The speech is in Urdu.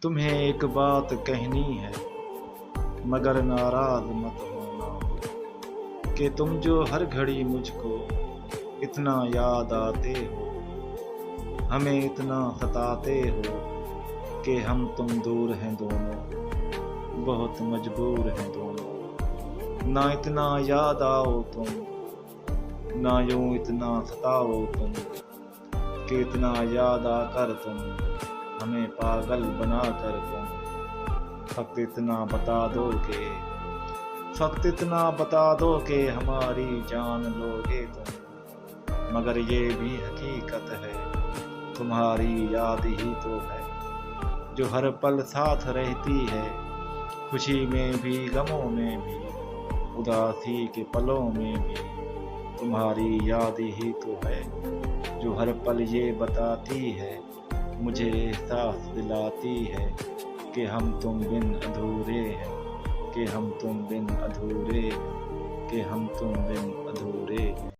تمہیں ایک بات کہنی ہے مگر ناراض مت ہونا، کہ تم جو ہر گھڑی مجھ کو اتنا یاد آتے ہو، ہمیں اتنا ستاتے ہو کہ ہم تم دور ہیں دونوں، بہت مجبور ہیں دونوں۔ نہ اتنا یاد آؤ تم، نہ یوں اتنا ستاؤ تم، کہ اتنا یاد آ کر تم ہمیں پاگل بنا کر تم فقط اتنا بتا دو کہ ہماری جان لوگے تم، مگر یہ بھی حقیقت ہے تمہاری یاد ہی تو ہے جو ہر پل ساتھ رہتی ہے، خوشی میں بھی غموں میں بھی، اداسی کے پلوں میں بھی۔ تمہاری یاد ہی تو ہے جو ہر پل یہ بتاتی ہے، مجھے احساس دلاتی ہے کہ ہم تم بن ادھورے ہیں، کہ ہم تم بن ادھورے ہیں، کہ ہم تم بن ادھورے ہیں۔